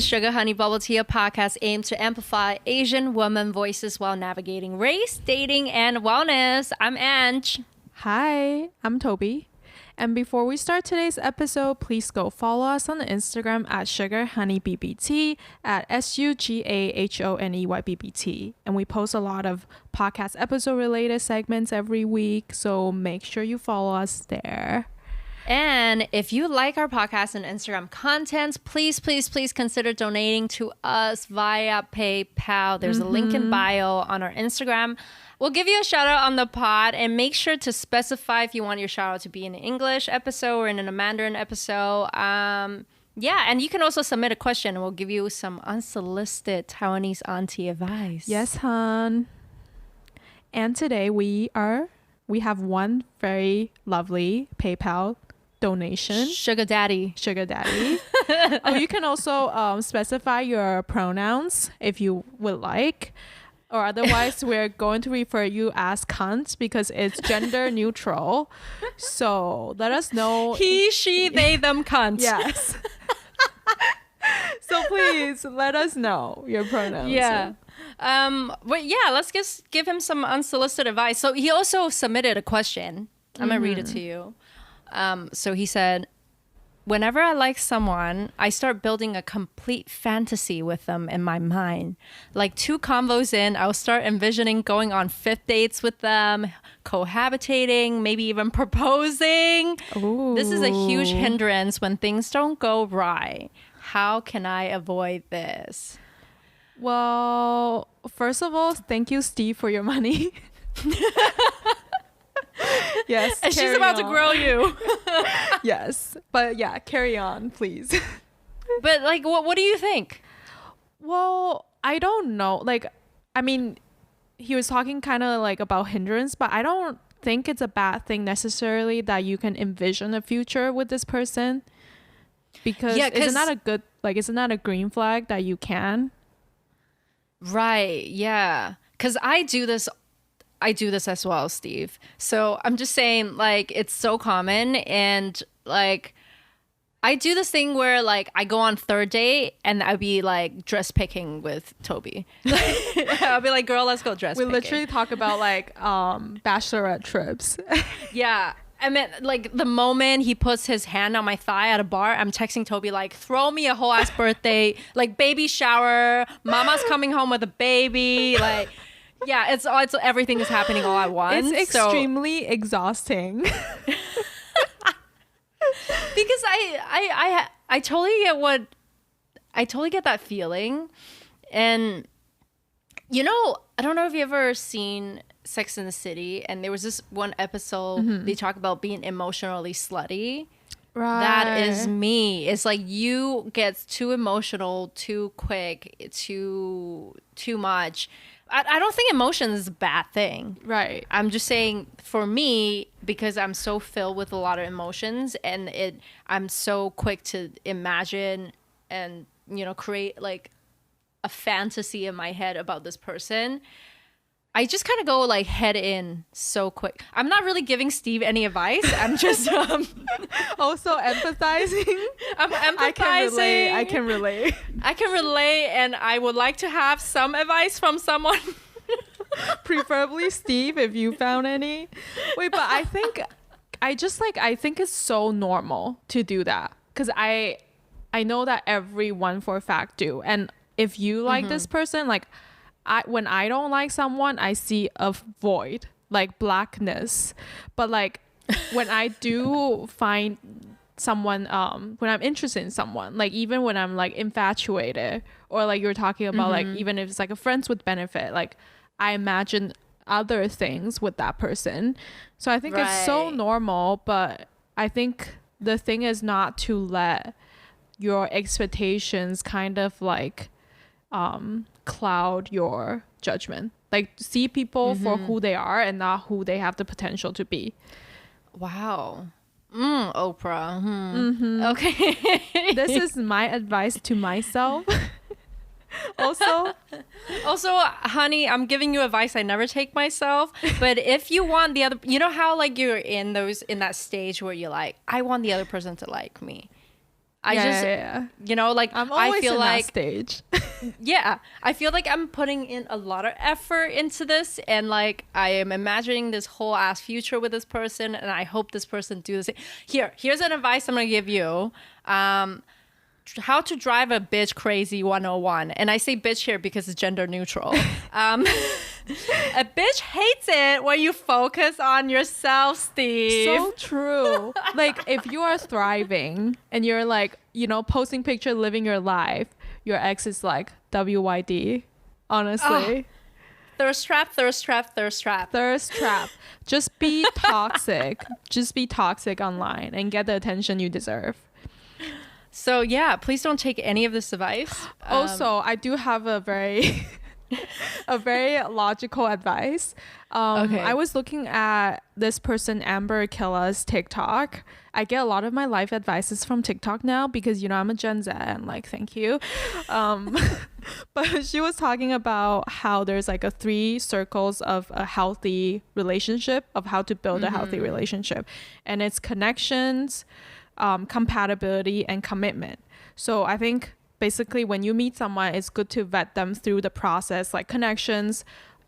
Sugar Honey Bubble Tea, a podcast aimed to amplify Asian women voices while navigating race, dating, and wellness. I'm Ange. Hi, I'm Toby. And before we start today's episode, please go follow us on the Instagram at sugahoneybbt, at sugahoneybbt. And we post a lot of podcast episode related segments every week, so make sure you follow us there. And if you like our podcast and Instagram content, please consider donating to us via PayPal. There's a link in bio on our Instagram. We'll give you a shout out on the pod, and make sure to specify if you want your shout out to be in an English episode or in a Mandarin episode. And you can also submit a question and we'll give you some unsolicited Taiwanese auntie advice. Yes, hon. And today we have one very lovely PayPal donation. Sugar daddy. You can also specify your pronouns if you would like. Or otherwise, we're going to refer you as cunt because it's gender neutral. So let us know. He, she, they, them cunt. Yes. So please let us know your pronouns. Yeah. Let's just give him some unsolicited advice. So he also submitted a question. I'm going to read it to you. So he said, whenever I like someone, I start building a complete fantasy with them in my mind. Like 2 convos in, I'll start envisioning going on 5th dates with them, cohabitating, maybe even proposing. Ooh. This is a huge hindrance when things don't go right. How can I avoid this? Well, first of all, thank you, Steve, for your money. Yes. And she's about to grill you. Yes. But yeah, carry on, please. But like, what do you think? Well, I don't know. Like, I mean, he was talking kind of like about hindrance, but I don't think it's a bad thing necessarily that you can envision a future with this person. Because isn't that a green flag that you can? Right. Yeah. Because I do this as well, Steve. So I'm just saying, like, it's so common. And like, I do this thing where like I go on 3rd date and I'd be like dress picking with Toby. I'll be like, girl, let's go dress picking. We literally talk about like bachelorette trips. Yeah. I mean, like the moment he puts his hand on my thigh at a bar, I'm texting Toby like, throw me a whole ass birthday, like baby shower, mama's coming home with a baby, like. Yeah, it's everything is happening all at once. It's extremely exhausting. Because I totally get that feeling. And you know, I don't know if you ever seen Sex and the City, and there was this one episode they talk about being emotionally slutty. Right. That is me. It's like you get too emotional, too quick, too much. I don't think emotion is a bad thing. Right. I'm just saying for me, because I'm so filled with a lot of emotions and I'm so quick to imagine and, you know, create like a fantasy in my head about this person. I just kind of go like head in so quick. I'm not really giving Steve any advice. I'm just also empathizing. I'm empathizing. I can relate. And I would like to have some advice from someone. Preferably Steve, if you found any. Wait, but I think it's so normal to do that. Because I know that everyone for a fact do. And if you like this person, like, when I don't like someone, I see a void, like blackness. But like when I do find someone, when I'm interested in someone, like even when I'm like infatuated, or like you're talking about like even if it's like a friends with benefit, like I imagine other things with that person. So I think it's so normal, but I think the thing is not to let your expectations kind of like cloud your judgment. Like see people for who they are and not who they have the potential to be. Wow. Oprah. Okay. This is my advice to myself. Also, honey, I'm giving you advice I never take myself. But if you want the other, you know how like you're in that stage where you're like, I want the other person to like me. You know, like I'm always I feel in like that stage. yeah, I feel like I'm putting in a lot of effort into this, and like I am imagining this whole ass future with this person, and I hope this person do the same. Here's an advice I'm gonna give you. How to drive a bitch crazy 101. And I say bitch here because it's gender neutral. A bitch hates it when you focus on yourself, Steve. So true. Like if you are thriving and you're like, you know, posting picture, living your life, your ex is like WYD. Honestly. Thirst trap, thirst trap, thirst trap. Thirst trap. Just be toxic. Just be toxic online and get the attention you deserve. So yeah, please don't take any of this advice. Also, I do have a very a very logical advice. Okay. I was looking at this person Amber Killa's TikTok. I get a lot of my life advices from TikTok now because, you know, I'm a Gen Z and like, thank you. But she was talking about how there's like 3 circles of a healthy relationship, of how to build a healthy relationship. And it's connections, compatibility, and commitment. So I think basically when you meet someone, it's good to vet them through the process, like connections.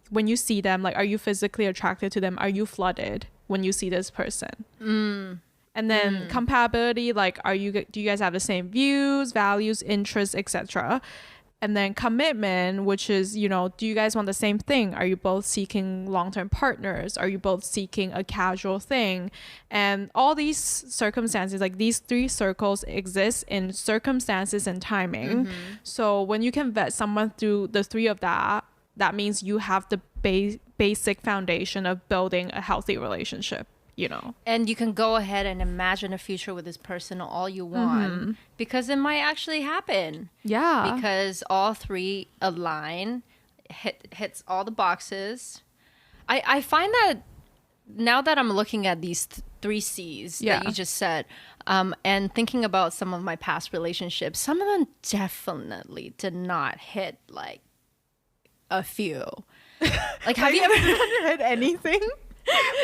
When you see them, like, are you physically attracted to them? Are you flooded when you see this person? And then compatibility, like, do you guys have the same views, values, interests, etc.? And then commitment, which is, you know, do you guys want the same thing? Are you both seeking long-term partners? Are you both seeking a casual thing? And all these circumstances, like these 3 circles exist in circumstances and timing. So when you can vet someone through the 3 of that means you have the basic foundation of building a healthy relationship. You know, and you can go ahead and imagine a future with this person all you want because it might actually happen. Yeah, because all 3 align, hits all the boxes. I find that now that I'm looking at these 3 C's that you just said, and thinking about some of my past relationships, some of them definitely did not hit like a few. Like, have you ever hit anything?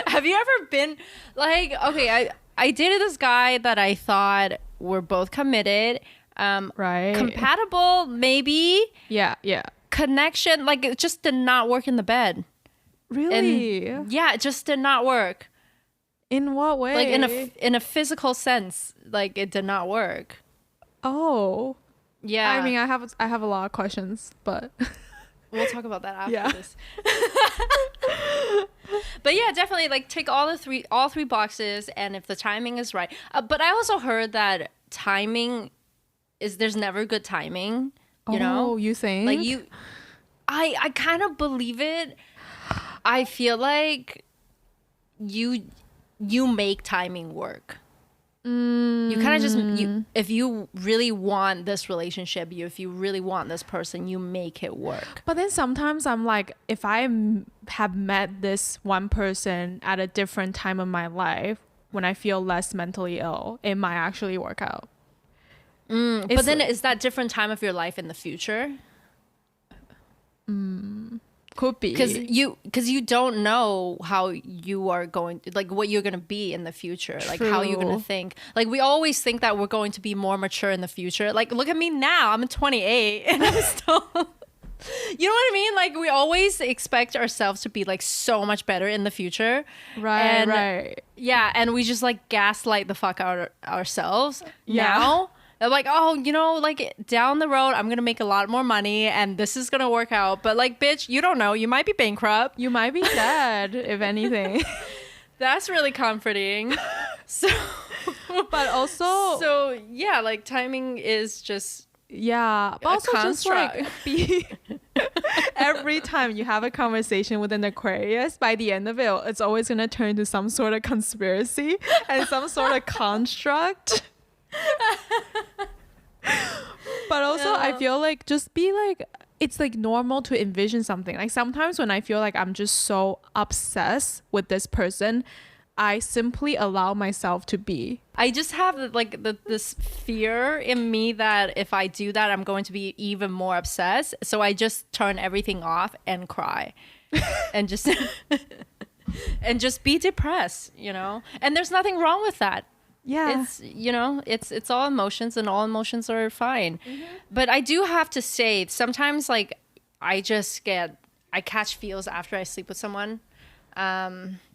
Have you ever been like, okay, I dated this guy that I thought were both committed, right, compatible, maybe, yeah, connection, like it just did not work in the bed. Really? And yeah, it just did not work. In what way? Like in a physical sense, like it did not work. Oh, yeah. I mean, I have a lot of questions, but we'll talk about that after this. But yeah, definitely like tick all 3 boxes, and if the timing is right. But I also heard that there's never good timing. You know? You think? Like I kind of believe it. I feel like you make timing work. You kind of just if you really want this relationship, if you really want this person, you make it work. But then sometimes I'm like, if I have met this one person at a different time of my life when I feel less mentally ill, it might actually work out. But then is that different time of your life in the future? Could be, because you don't know how you are going, like what you're going to be in the future. Like how you're going to think. Like we always think that we're going to be more mature in the future. Like look at me now, I'm 28 and I'm still you know what I mean? Like we always expect ourselves to be like so much better in the future, right? Yeah, and we just like gaslight the fuck out ourselves now. They're like, oh, you know, like down the road, I'm going to make a lot more money and this is going to work out. But like, bitch, you don't know. You might be bankrupt. You might be dead, if anything. That's really comforting. But also. Yeah, like timing is just. Yeah. But also construct. just like every time you have a conversation with an Aquarius, by the end of it, it's always going to turn to some sort of conspiracy and some sort of construct. But also I feel like just be like, it's like normal to envision something. Like sometimes when I feel like I'm just so obsessed with this person, I simply allow myself to be. I just have like this fear in me that if I do that, I'm going to be even more obsessed. So I just turn everything off and cry and just be depressed, you know? And there's nothing wrong with that. It's, it's all emotions, and all emotions are fine. But I do have to say, sometimes like I catch feels after I sleep with someone,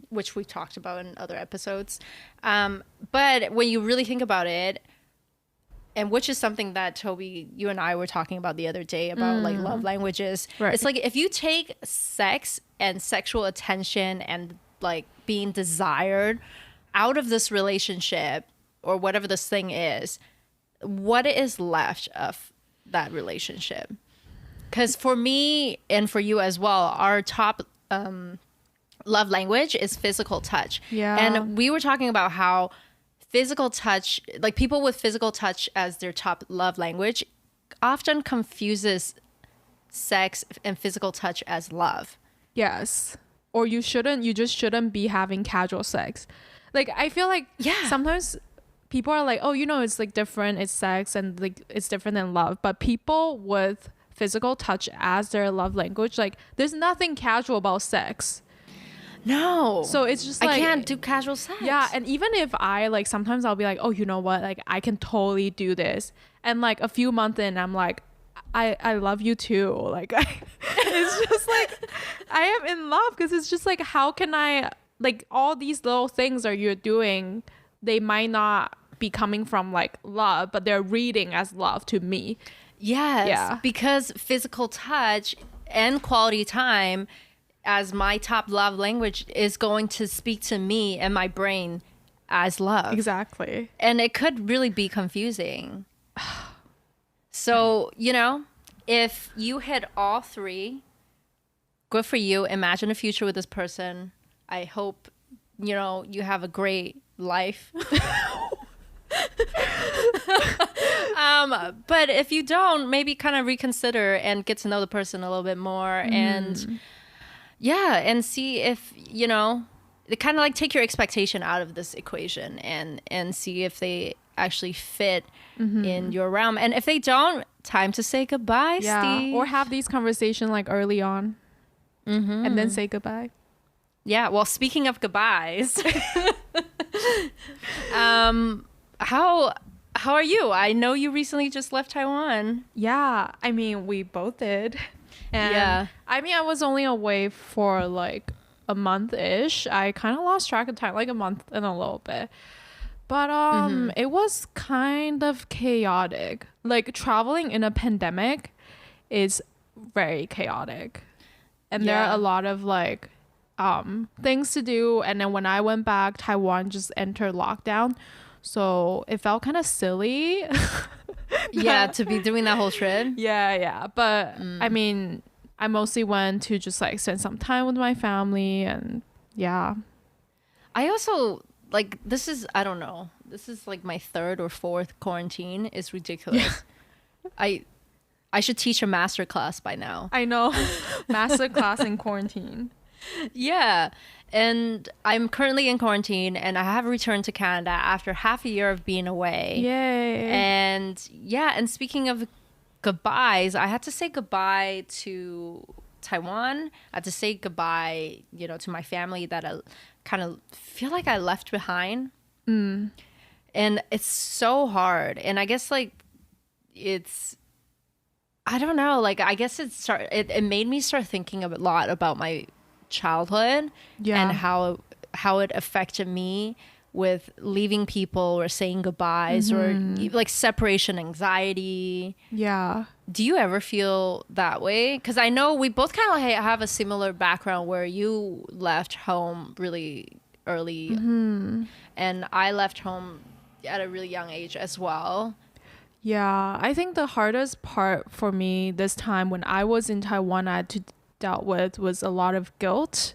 which we talked about in other episodes. But when you really think about it, and which is something that Toby, you and I were talking about the other day about like love languages. Right. It's like if you take sex and sexual attention and like being desired out of this relationship or whatever this thing is, what is left of that relationship? Because for me and for you as well, our top love language is physical touch. Yeah. And we were talking about how physical touch, like people with physical touch as their top love language, often confuses sex and physical touch as love. Yes. Or you just shouldn't be having casual sex. Like, I feel like sometimes people are like, oh, it's like different, it's sex and like it's different than love. But people with physical touch as their love language, like there's nothing casual about sex. No. So it's just like, I can't do casual sex. Yeah. And even if I like, sometimes I'll be like, oh, you know what? Like I can totally do this. And like a few months in, I'm like, I love you too. Like it's just like, I am in love, because it's just like, how can I, like all these little things that you're doing, they might not be coming from like love, but they're reading as love to me. Yes. Yeah. Because physical touch and quality time as my top love language is going to speak to me and my brain as love. Exactly. And it could really be confusing. So, if you hit all three, good for you. Imagine a future with this person. I hope, you have a great life. But if you don't, maybe kind of reconsider and get to know the person a little bit more. And and see if, kind of like take your expectation out of this equation and see if they actually fit in your realm. And if they don't, time to say goodbye, Steve. Or have these conversations like early on and then say goodbye. Yeah. Well, speaking of goodbyes, how are you? I know you recently just left Taiwan. Yeah. I mean, we both did. And I mean, I was only away for like a month-ish. I kind of lost track of time, like a month and a little bit. But it was kind of chaotic. Like traveling in a pandemic is very chaotic. And there are a lot of like things to do. And then when I went back, Taiwan just entered lockdown. So it felt kind of silly. To be doing that whole trip. Yeah. But I mean, I mostly went to just like spend some time with my family, and I also like, I don't know, this is like my third or fourth quarantine. It's ridiculous. I should teach a master class by now. I know. Master class in quarantine. Yeah. And I'm currently in quarantine, and I have returned to Canada after half a year of being away. Yay. And speaking of goodbyes, I had to say goodbye to Taiwan. I had to say goodbye, to my family that I kind of feel like I left behind. And it's so hard. And I guess like I don't know, like I guess it made me start thinking a lot about my childhood and how it affected me with leaving people or saying goodbyes or like separation anxiety. Yeah. Do you ever feel that way? Because I know we both kind of have a similar background where you left home really early and I left home at a really young age as well. Yeah, I think the hardest part for me this time when I was in Taiwan I had to dealt with was a lot of guilt.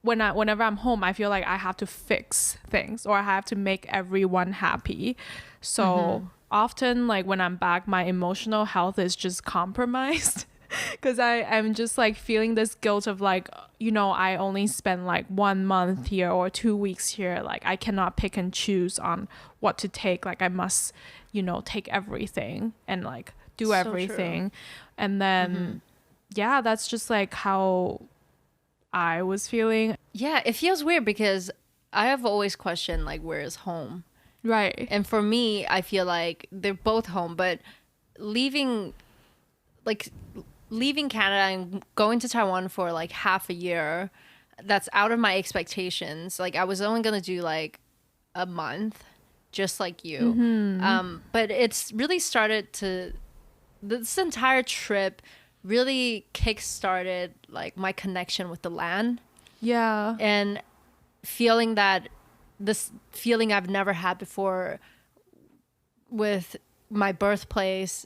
Whenever I'm home, I feel like I have to fix things or I have to make everyone happy. So often, like when I'm back, my emotional health is just compromised because I'm just like feeling this guilt of like, I only spend like 1 month here or 2 weeks here. Like I cannot pick and choose on what to take. Like I must, take everything and like do everything. True. And then, that's just like how I was feeling. Yeah, it feels weird because I have always questioned like where is home, Right. and for me, I feel like they're both home, but leaving like leaving Canada and going to Taiwan for like half a year, that's out of my expectations. Like I was only gonna do like a month, just like you. But it's really started to, this entire trip really kick-started like my connection with the land, Yeah. and feeling that, this feeling I've never had before with my birthplace,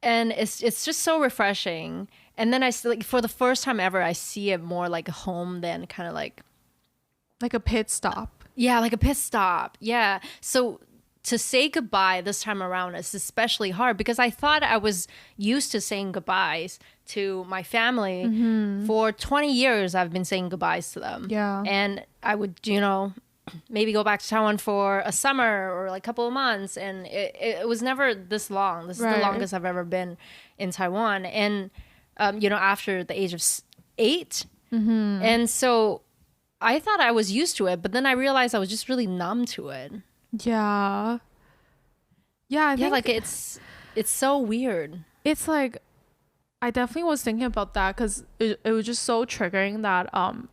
and it's just so refreshing. And then like for the first time ever, I see it more like a home than kind of like, Like a pit stop. yeah, like a pit stop. Yeah. So to say goodbye this time around is especially hard because I thought I was used to saying goodbyes to my family. For 20 years, I've been saying goodbyes to them. Yeah. And I would, maybe go back to Taiwan for a summer or like a couple of months. And it was never this long. This is the longest I've ever been in Taiwan. And, after the age of 8. And so I thought I was used to it, but then I realized I was just really numb to it. Yeah. Yeah, I think like it's so weird. it's like I definitely was thinking about that because it was just so triggering that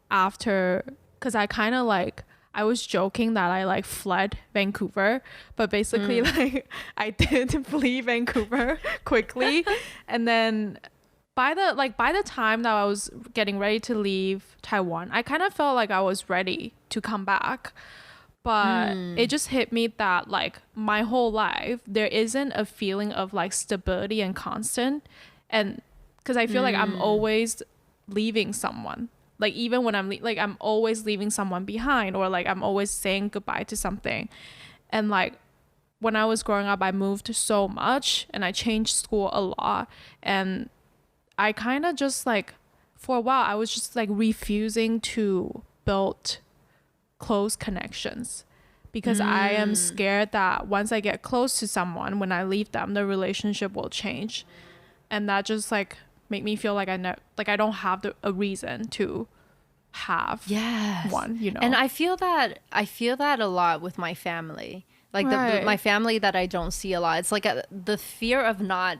after, because I kind of like, I was joking that I like fled Vancouver, but basically like I did flee Vancouver quickly. And then by the time that I was getting ready to leave Taiwan, I kind of felt like I was ready to come back. But it just hit me that like my whole life there isn't a feeling of like stability and constant, and because I feel like I'm always leaving someone, like even when I'm like I'm always leaving someone behind, or like I'm always saying goodbye to something. And like when I was growing up, I moved so much and I changed school a lot, and I kind of just like for a while I was just like refusing to build close connections because I am scared that once I get close to someone, when I leave them, the relationship will change. And that just like make me feel like I don't have a reason to have one, And I feel that a lot with my family, like my family that I don't see a lot. It's like the fear of not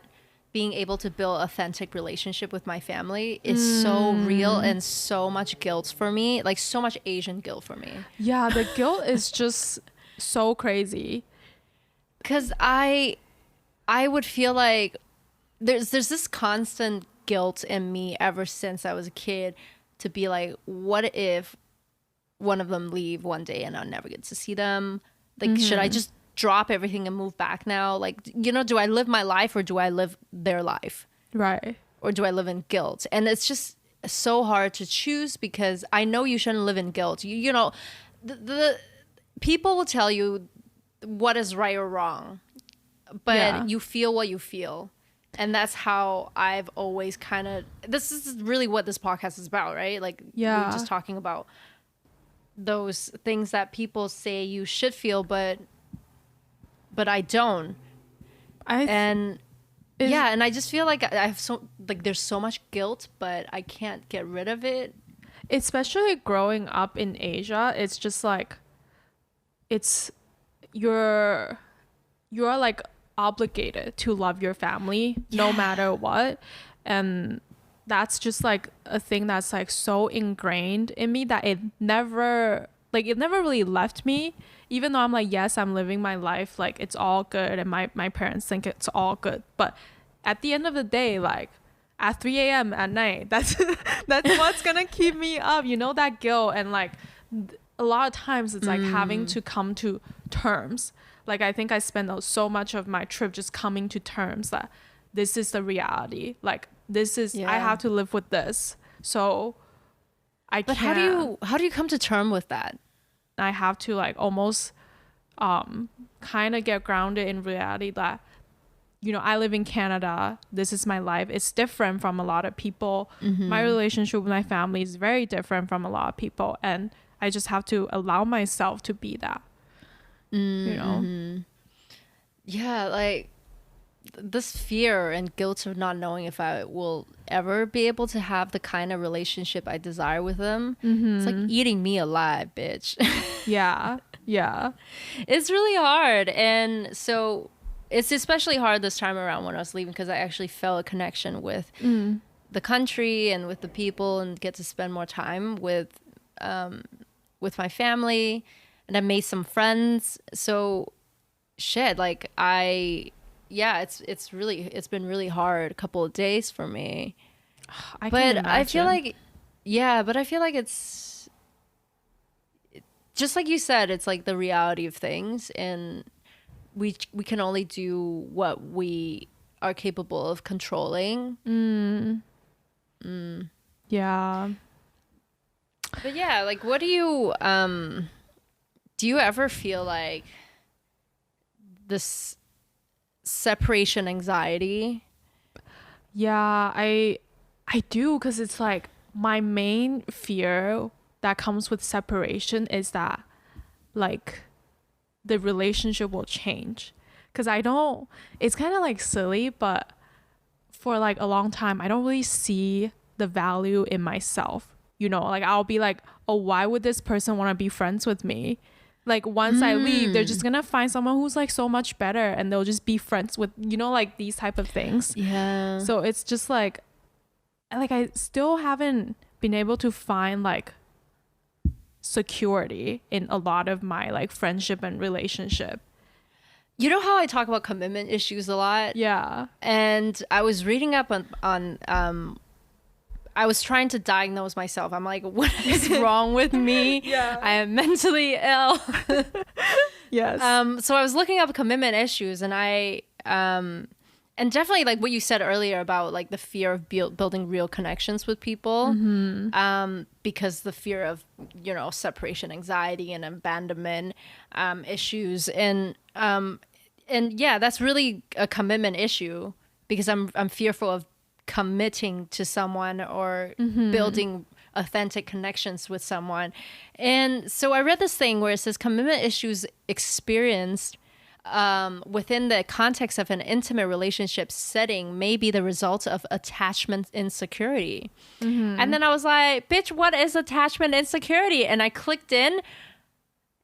being able to build authentic relationship with my family is so real, and so much guilt for me, like so much Asian guilt for me. Yeah, the guilt is just so crazy. Cause I would feel like there's this constant guilt in me ever since I was a kid, to be like, what if one of them leave one day and I'll never get to see them? Like, should I just drop everything and move back now? Like, do I live my life or do I live their life? Right. Or do I live in guilt? And it's just so hard to choose because I know you shouldn't live in guilt. The people will tell you what is right or wrong, but you feel what you feel. And that's how I've always kind of, this is really what this podcast is about, right? Like, we're just talking about those things that people say you should feel, but I don't. And I just feel like I have there's so much guilt, but I can't get rid of it. Especially growing up in Asia, it's just like, you're like obligated to love your family no matter what. And that's just like a thing that's like so ingrained in me that it never really left me, even though I'm like, yes, I'm living my life, like it's all good and my parents think it's all good, but at the end of the day, like at 3 a.m. at night, that's what's gonna keep me up, that guilt. And like a lot of times it's like having to come to terms. Like I think I spent so much of my trip just coming to terms that this is the reality, like this is I have to live with this. So I can't. But how do you come to term with that? I have to like almost kind of get grounded in reality that I live in Canada, this is my life, it's different from a lot of people. My relationship with my family is very different from a lot of people, and I just have to allow myself to be that. this fear and guilt of not knowing if I will ever be able to have the kind of relationship I desire with them. It's like eating me alive, bitch. Yeah. Yeah. It's really hard. And so it's especially hard this time around when I was leaving, because I actually felt a connection with the country and with the people, and get to spend more time with my family, and I made some friends. So shit, like it's been really hard a couple of days for me. I can imagine. I feel like it's just like you said, it's like the reality of things, and we can only do what we are capable of controlling. Yeah. But yeah, like, what do you ever feel like this separation anxiety? Yeah, I do, because it's like my main fear that comes with separation is that like the relationship will change. Because it's kind of like silly, but for like a long time I don't really see the value in myself, like I'll be like, oh, why would this person want to be friends with me? Like once I leave, they're just gonna find someone who's like so much better, and they'll just be friends with, like these type of things. Yeah. So it's just like I still haven't been able to find like security in a lot of my like friendship and relationship. You know how I talk about commitment issues a lot? Yeah. And I was reading up on I was trying to diagnose myself. I'm like, what is wrong with me? Yeah. I am mentally ill. Yes. So I was looking up commitment issues, and and definitely like what you said earlier about like the fear of building real connections with people, because the fear of, separation anxiety and abandonment issues, and yeah, that's really a commitment issue, because I'm fearful of committing to someone or building authentic connections with someone. And so I read this thing where it says commitment issues experienced within the context of an intimate relationship setting may be the result of attachment insecurity. And then I was like, bitch, what is attachment insecurity? And I clicked in.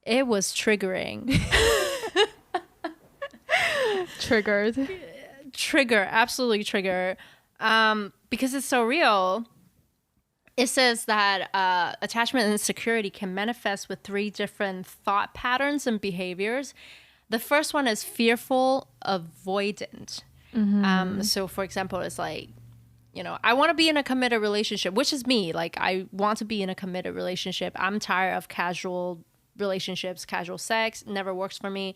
It was triggering. Absolutely trigger. Because it's so real. It says that attachment insecurity can manifest with 3 different thought patterns and behaviors. The first one is fearful avoidant. So for example, it's like, I want to be in a committed relationship, which is me. Like, I want to be in a committed relationship. I'm tired of casual relationships, casual sex. Never works for me.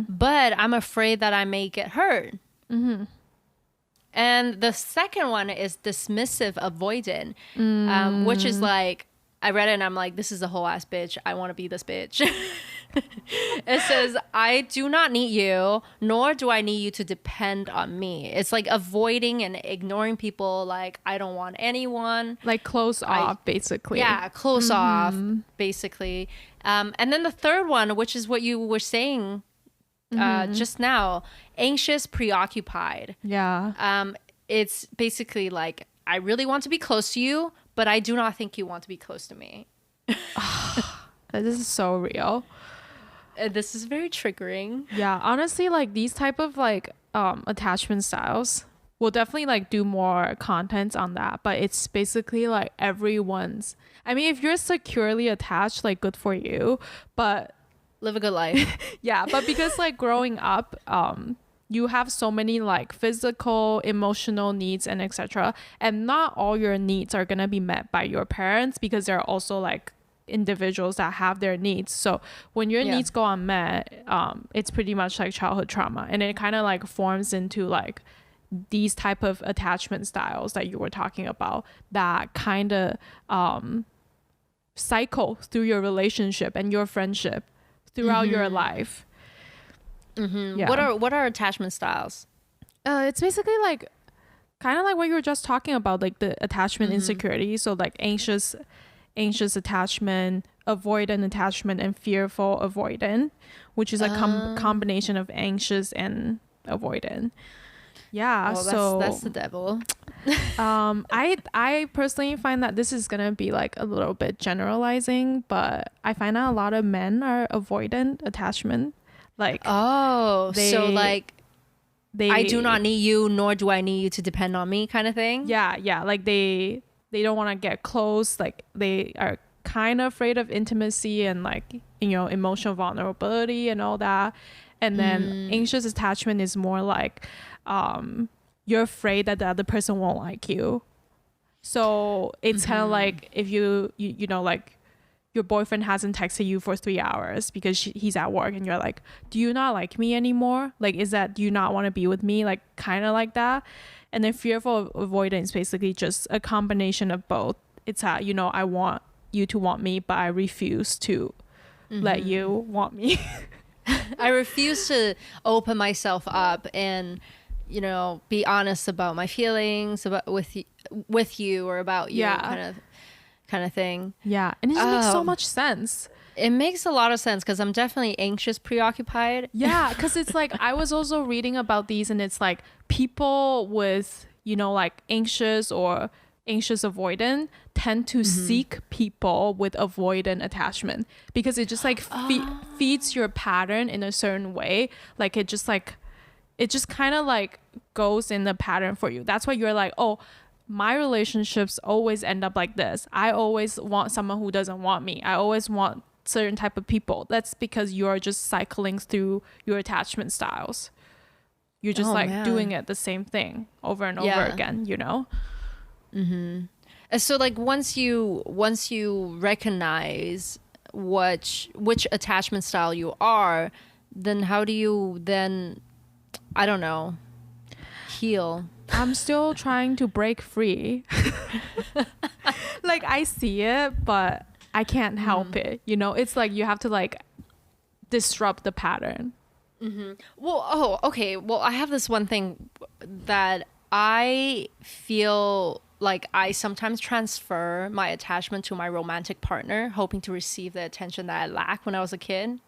But I'm afraid that I may get hurt. And the second one is dismissive avoidant, which is like, I read it and I'm like, this is a whole ass bitch. I want to be this bitch. It says, I do not need you, nor do I need you to depend on me. It's like avoiding and ignoring people. Like, I don't want anyone. Like close off, basically. Yeah, close off, basically. And then the third one, which is what you were saying just now, anxious, preoccupied. Yeah. It's basically like, I really want to be close to you, but I do not think you want to be close to me. This is so real. This is very triggering. Yeah, honestly, like these type of like attachment styles, we'll definitely like do more content on that, but it's basically like everyone's. I mean, if you're securely attached, like good for you, but live a good life. Yeah, but because like growing up, you have so many like physical, emotional needs and etc. And not all your needs are gonna be met by your parents, because they're also like individuals that have their needs. So when your needs go unmet, it's pretty much like childhood trauma, and it kind of like forms into like these type of attachment styles that you were talking about, that kind of cycle through your relationship and your friendship throughout your life. Yeah. What are attachment styles? It's basically like kind of like what you were just talking about, like the attachment insecurity. So like anxious attachment, avoidant attachment, and fearful avoidant, which is a combination of anxious and avoidant. Yeah, Well, so that's the devil. I personally find that this is gonna be like a little bit generalizing, but I find that a lot of men are avoidant attachment. Like, Oh, so like they I do not need you, nor do I need you to depend on me, kind of thing. yeah, like they don't want to get close. Like they are kind of afraid of intimacy and like, you know, emotional vulnerability and all that. And then anxious attachment is more like you're afraid that the other person won't like you. So it's kind of like if you know, like your boyfriend hasn't texted you for 3 hours because he's at work, and you're like, do you not like me anymore? Like, do you not want to be with me? Like, kind of like that. And then fearful avoidance, basically just a combination of both. It's you know, I want you to want me, but I refuse to let you want me. I refuse to open myself up and, you know, be honest about my feelings about with you or about you, kind of thing. Yeah, and it just makes so much sense. It makes a lot of sense because I'm definitely anxious, preoccupied. Yeah, because it's like I was also reading about these, and it's like people with, you know, like anxious or anxious avoidant tend to seek people with avoidant attachment because it just like feeds your pattern in a certain way. Like it just kind of like goes in the pattern for you. That's why you're like, oh, my relationships always end up like this. I always want someone who doesn't want me. I always want certain type of people. That's because you're just cycling through your attachment styles. You're just doing it the same thing over and over again, you know? So like once you recognize which attachment style you are, then how do you then, I don't know, heal? I'm still trying to break free. Like I see it, but I can't help it. You know, it's like you have to like disrupt the pattern. Well, okay. Well, I have this one thing that I feel like I sometimes transfer my attachment to my romantic partner, hoping to receive the attention that I lacked when I was a kid.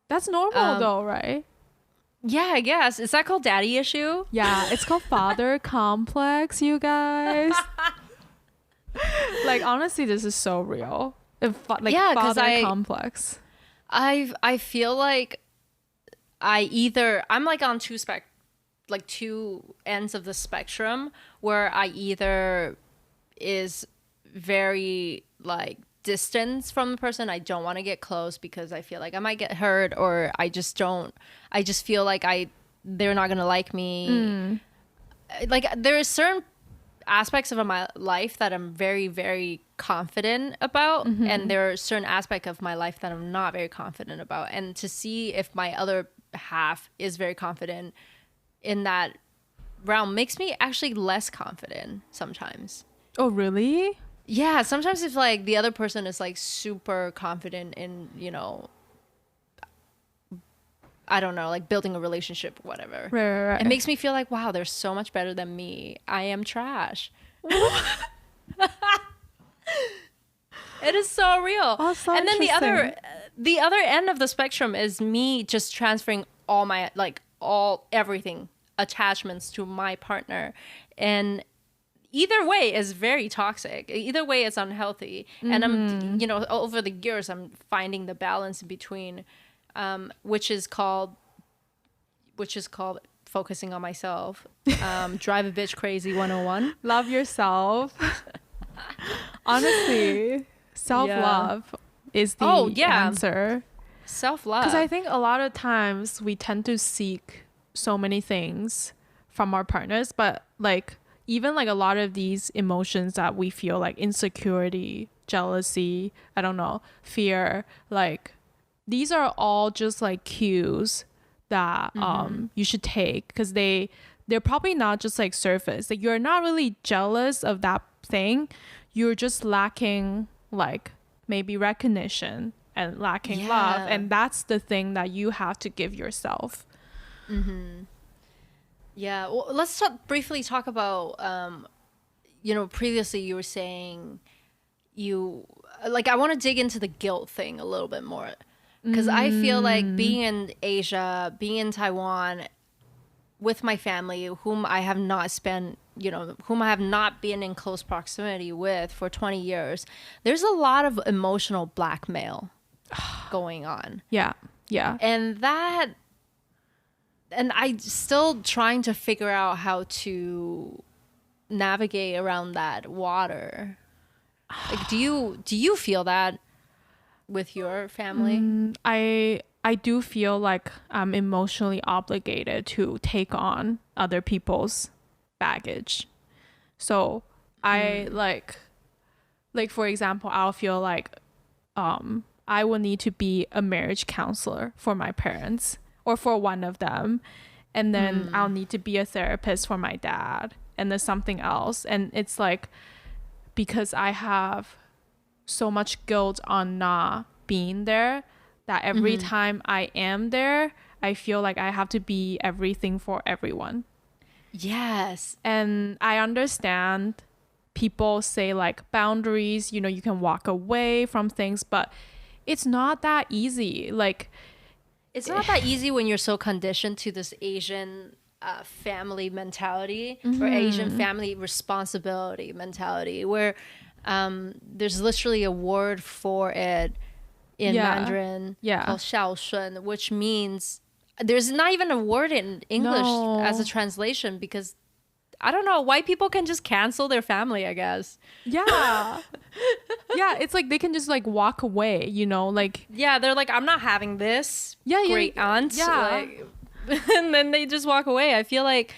That's normal though, right? Yeah, I guess. Is that called daddy issue? Yeah, it's called father complex, you guys. Like honestly, this is so real. Father complex. I feel like I'm like on two ends of the spectrum where I either is very like distance from the person. I don't want to get close because I feel like I might get hurt, or I just feel like they're not gonna like me. Like there are certain aspects of my life that I'm very, very confident about, and there are certain aspects of my life that I'm not very confident about. And to see if my other half is very confident in that realm makes me actually less confident sometimes. Oh, really? Yeah, sometimes if like the other person is like super confident in, you know, I don't know, like building a relationship or whatever. Right. It makes me feel like, wow, they're so much better than me. I am trash. It is so real. Oh, so and then the other end of the spectrum is me just transferring all my everything, attachments to my partner. And either way is very toxic. Either way is unhealthy. And I'm, you know, over the years, I'm finding the balance in between, which is called focusing on myself. Drive a bitch crazy 101. Love yourself. Honestly, self-love is the answer. Self-love. Because I think a lot of times we tend to seek so many things from our partners, but like even like a lot of these emotions that we feel, like insecurity, jealousy, I don't know, fear, like these are all just like cues that you should take, because they're probably not just like surface. Like you're not really jealous of that thing, you're just lacking like maybe recognition and lacking love, and that's the thing that you have to give yourself. Yeah, well, let's briefly talk about you know, previously you were saying I want to dig into the guilt thing a little bit more, because I feel like being in Asia, being in Taiwan, with my family, whom I have not spent, whom I have not been in close proximity with for 20 years, there's a lot of emotional blackmail going on. Yeah. And I still trying to figure out how to navigate around that water. Like, do you feel that with your family? I do feel like I'm emotionally obligated to take on other people's baggage. So I like for example, I'll feel like I will need to be a marriage counselor for my parents or for one of them, and then I'll need to be a therapist for my dad, and then something else. And it's like, because I have so much guilt on not being there, that every time I am there, I feel like I have to be everything for everyone. Yes. And I understand people say like boundaries, you can walk away from things, but it's not that easy. Like, it's not that easy when you're so conditioned to this Asian family mentality or Asian family responsibility mentality, where there's literally a word for it in Mandarin called 孝顺, which means there's not even a word in English as a translation, because I don't know, white people can just cancel their family, I guess. Yeah. Yeah, it's like they can just like walk away, like, yeah, they're like, I'm not having this great aunt. Yeah. And then they just walk away. I feel like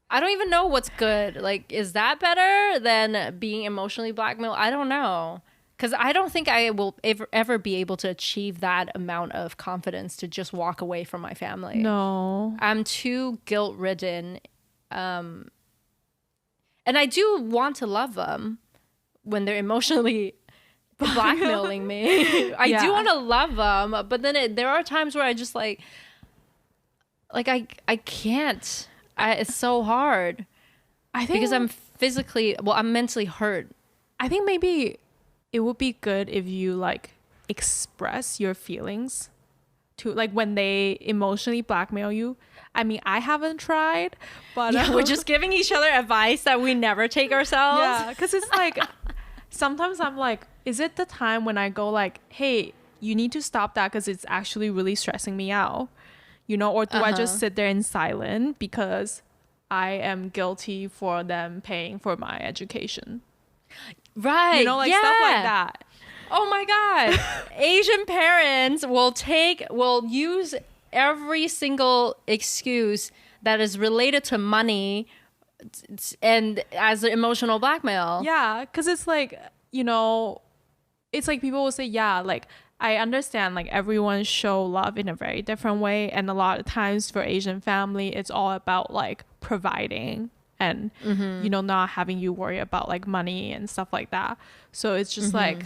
I don't even know what's good. Like, is that better than being emotionally blackmailed? I don't know. Because I don't think I will ever be able to achieve that amount of confidence to just walk away from my family. No. I'm too guilt-ridden. And I do want to love them when they're emotionally blackmailing me. I do want to love them. But then there are times where I just I can't. It's so hard. I think because I'm mentally hurt. I think maybe it would be good if you like express your feelings to like when they emotionally blackmail you. I mean, I haven't tried, but we're just giving each other advice that we never take ourselves. Yeah, because it's like sometimes I'm like, is it the time when I go like, hey, you need to stop that because it's actually really stressing me out, or do I just sit there in silence because I am guilty for them paying for my education? Right. Stuff like that. Oh my God. Asian parents will use every single excuse that is related to money and as emotional blackmail. Yeah, because it's like, it's like people will say, yeah, like I understand like everyone show love in a very different way, and a lot of times for Asian family it's all about like providing and not having you worry about like money and stuff like that. So it's just like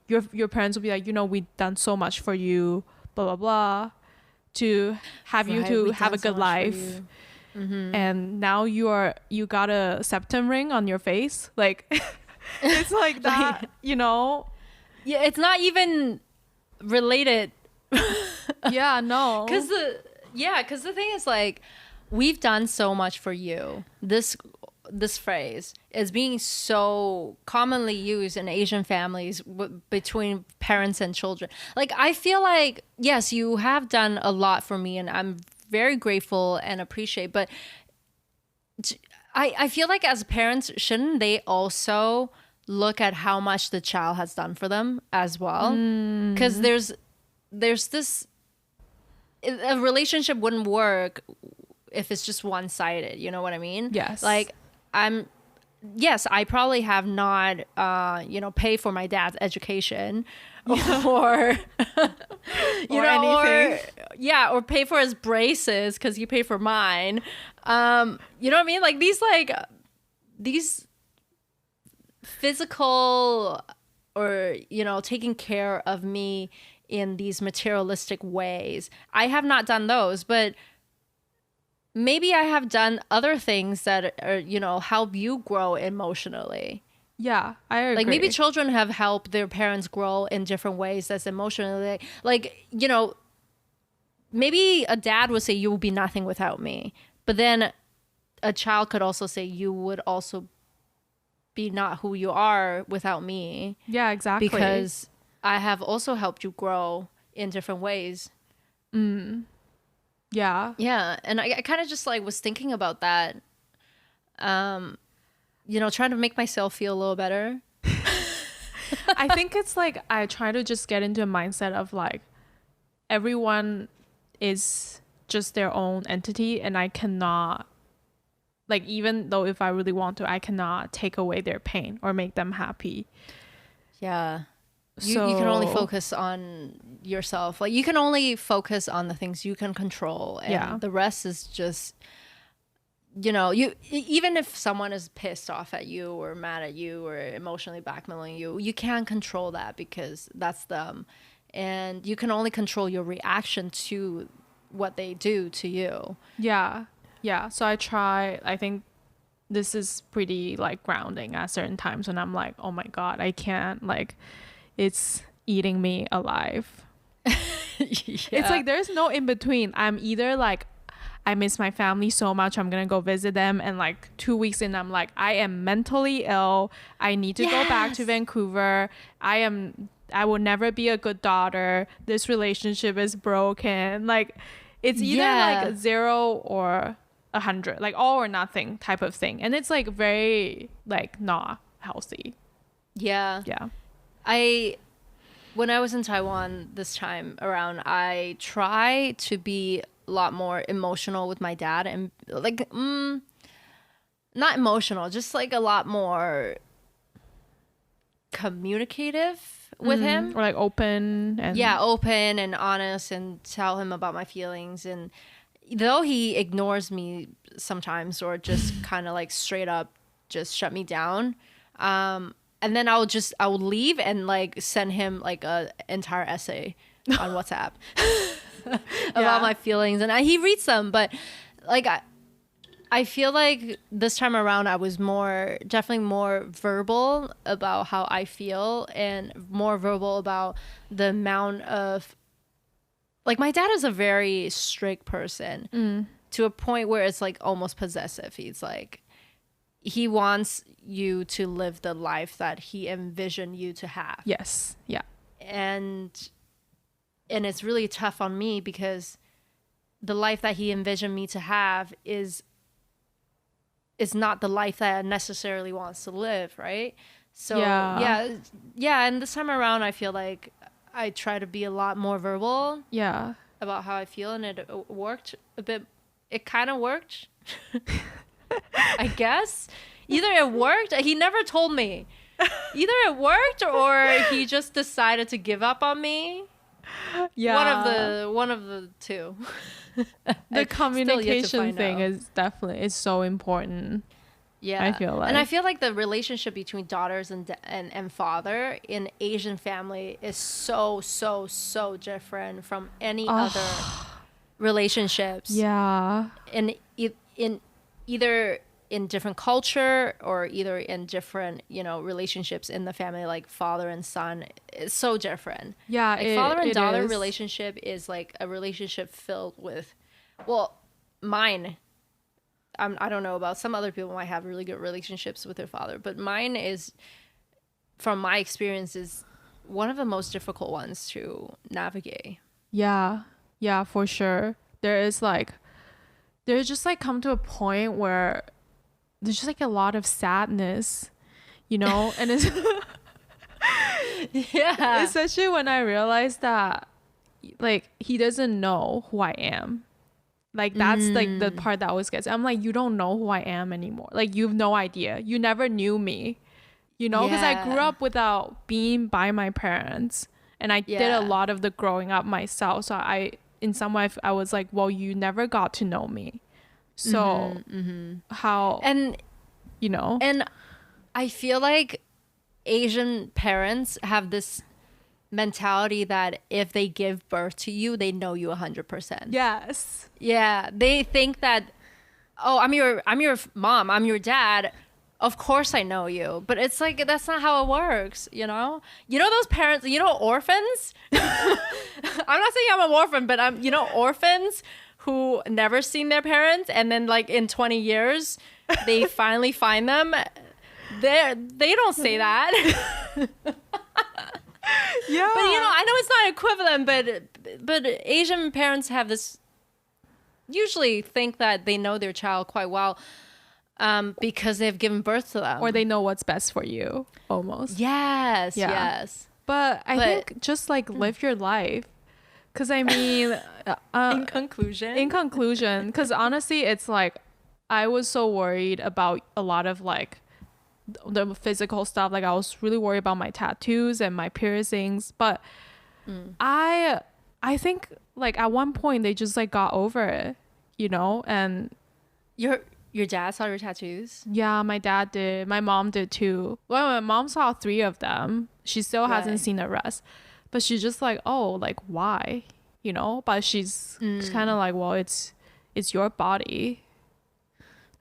your parents will be like, we've done so much for you, blah blah blah, to have you to have a good life, and now you got a septum ring on your face, like it's like that. Yeah, it's not even related. Yeah, no, because the thing is like, we've done so much for you. This phrase is being so commonly used in Asian families between parents and children. Like, I feel like, yes, you have done a lot for me and I'm very grateful and appreciate, but I feel like as parents, shouldn't they also look at how much the child has done for them as well? Because there's this, a relationship wouldn't work if it's just one-sided, you know what I mean? Yes. Like, I probably have not, paid for my dad's education, or anything. Or pay for his braces because he paid for mine. You know what I mean? Like these physical or, taking care of me in these materialistic ways. I have not done those, but maybe I have done other things that are, help you grow emotionally. Yeah, I agree. Like, maybe children have helped their parents grow in different ways that's emotionally. Like, maybe a dad would say you will be nothing without me, but then a child could also say you would also be not who you are without me. Yeah, exactly. Because I have also helped you grow in different ways. Yeah. Yeah. And I kind of just like was thinking about that, you know, trying to make myself feel a little better. I think it's like I try to just get into a mindset of like everyone is just their own entity, and I cannot, like, even though if I really want to, I cannot take away their pain or make them happy. Yeah. You can only focus on yourself. Like, you can only focus on the things you can control, and the rest is just, you know, even if someone is pissed off at you or mad at you or emotionally blackmailing you, you can't control that because that's them, and you can only control your reaction to what they do to you. Yeah. So I think this is pretty like grounding at certain times when I'm like, oh my God, I can't, like, it's eating me alive. It's like there's no in between. I'm either like, I miss my family so much, I'm gonna go visit them, and like 2 weeks in, I'm like, I am mentally ill, I need to go back to Vancouver, I will never be a good daughter, this relationship is broken. Like, it's either like 0 or 100, like all or nothing type of thing, and it's like very like not healthy. Yeah. When I was in Taiwan this time around, I try to be a lot more emotional with my dad, and like not emotional, just like a lot more communicative with him, or like open and honest, and tell him about my feelings. And though he ignores me sometimes, or just kind of like straight up just shut me down, and then I will leave and like send him like a entire essay on WhatsApp about my feelings, and he reads them. But like I feel like this time around I was definitely more verbal about how I feel, and more verbal about the amount of, like, my dad is a very strict person to a point where it's like almost possessive. He's like, he wants you to live the life that he envisioned you to have. Yes. Yeah. And it's really tough on me because the life that he envisioned me to have is not the life that I necessarily wants to live, right? So yeah, and this time around I feel like I try to be a lot more verbal about how I feel, and it worked a bit. It kind of worked. I guess either it worked, he never told me, either it worked or he just decided to give up on me. One of the two. The communication thing is so important. I feel like, and I feel like the relationship between daughters and father in Asian family is so different from any other relationships. In either in different culture or either in different, you know, relationships in the family, like father and son, is so different. Like father and daughter relationship is like a relationship filled with, well, mine, I don't know about some other people might have really good relationships with their father, but mine is, from my experience, is one of the most difficult ones to navigate. Yeah, for sure. There's just like come to a point where there's just like a lot of sadness, you know, and it's especially when I realized that like he doesn't know who I am. Like that's like the part that always gets, I'm like, you don't know who I am anymore. Like, you've no idea. You never knew me, you know, because I grew up without being by my parents, and I did a lot of the growing up myself. So in some way I was like, well, you never got to know me. So how, and you know, and I feel like Asian parents have this mentality that if they give birth to you, they know you 100%. Yes. Yeah, they think that, oh, I'm your mom, I'm your dad, of course I know you, but it's like that's not how it works, you know? You know those parents, you know orphans? I'm not saying I'm an orphan, but I'm, you know, orphans who never seen their parents, and then like in 20 years they finally find them. They don't say that. Yeah. But you know, I know it's not equivalent, but Asian parents have this, usually think that they know their child quite well, because they've given birth to them, or they know what's best for you, almost. Yes, Yeah. yes. But I think just like live your life, because I mean, In conclusion, because honestly, it's like I was so worried about a lot of like the physical stuff. Like I was really worried about my tattoos and my piercings, but I think like at one point they just like got over it, you know. And your dad saw your tattoos? yeah, my dad did, my mom did too. Well, my mom saw 3 of them. She still hasn't seen the rest, but she's just like, oh, like why, you know. But she's kind of like, well, it's your body,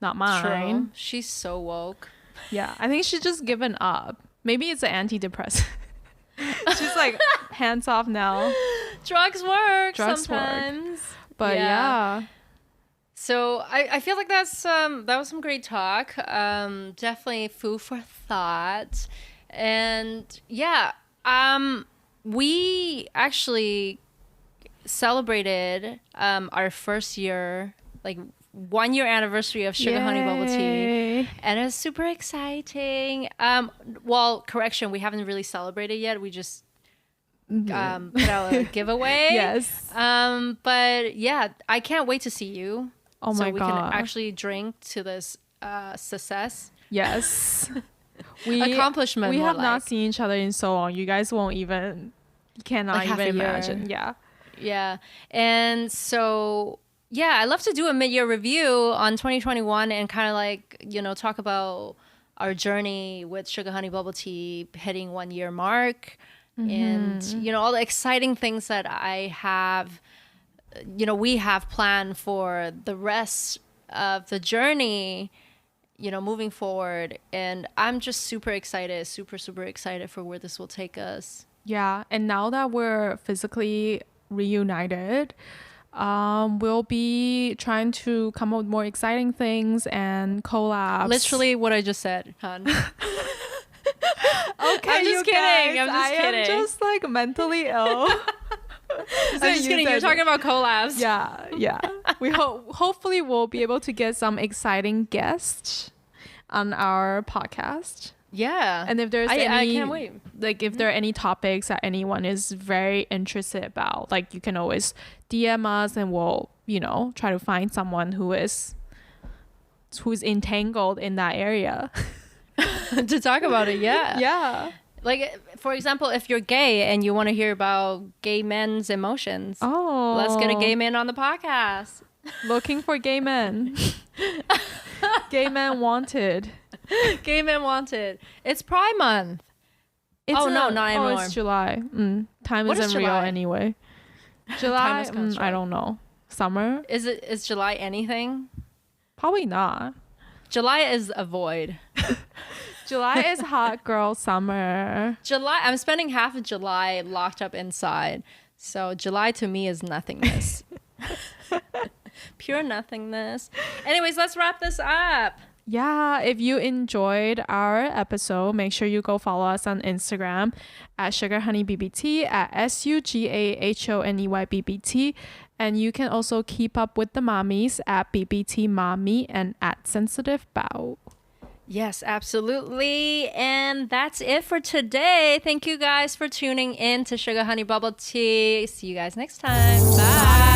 not mine. True. She's so woke. Yeah, I think she's just given up. Maybe it's an antidepressant. She's like, hands off now. Drugs work Drugs work. sometimes. But yeah. So I feel like that was some great talk. Definitely food for thought. And yeah, we actually celebrated our first year, like 1 year anniversary of Sugar Honey Bubble Tea, and it's super exciting. Well, correction, we haven't really celebrated yet. We just put out a giveaway. Yes. But yeah, I can't wait to see you. Oh my so we God. can actually drink to this success. Yes. Accomplishment. We more have like. not seen each other in so long. You guys won't even, you cannot Like half even a year. imagine. Yeah. Yeah. And so, yeah, I love to do a mid-year review on 2021 and kind of like, you know, talk about our journey with Sugar Honey Bubble Tea hitting 1 year mark, and, you know, all the exciting things that I have, you know, we have planned for the rest of the journey, you know, moving forward. And I'm just super excited, super excited for where this will take us. Yeah. And now that we're physically reunited, we'll be trying to come up with more exciting things and collabs. Literally what I just said, hon. Okay, I'm just kidding. I'm just kidding. am just like mentally ill. I'm just kidding. You're talking about collabs. Yeah. We hopefully we'll be able to get some exciting guests on our podcast. Yeah. And if there's I can't wait. Like if there are any topics that anyone is very interested about, like you can always DM us and we'll, you know, try to find someone who's entangled in that area. To talk about it. Yeah. Yeah. Like, for example, if you're gay and you want to hear about gay men's emotions, let's get a gay man on the podcast. Looking for gay men. Gay men wanted. Gay men wanted. It's Pride Month. Not anymore. Oh, it's July. Time What is isn't real July? anyway. July, Time is construct. I don't know. Summer? Is July anything? Probably not. July is a void. July is hot girl summer. July, I'm spending half of July locked up inside. So July to me is nothingness. Pure nothingness. Anyways, let's wrap this up. Yeah, if you enjoyed our episode, make sure you go follow us on Instagram at sugahoneybbt, at sugahoneybbt. And you can also keep up with the mommies at bbtmommy and at sensitivebow. Yes, absolutely. And that's it for today. Thank you guys for tuning in to Sugar Honey Bubble Tea. See you guys next time. Bye.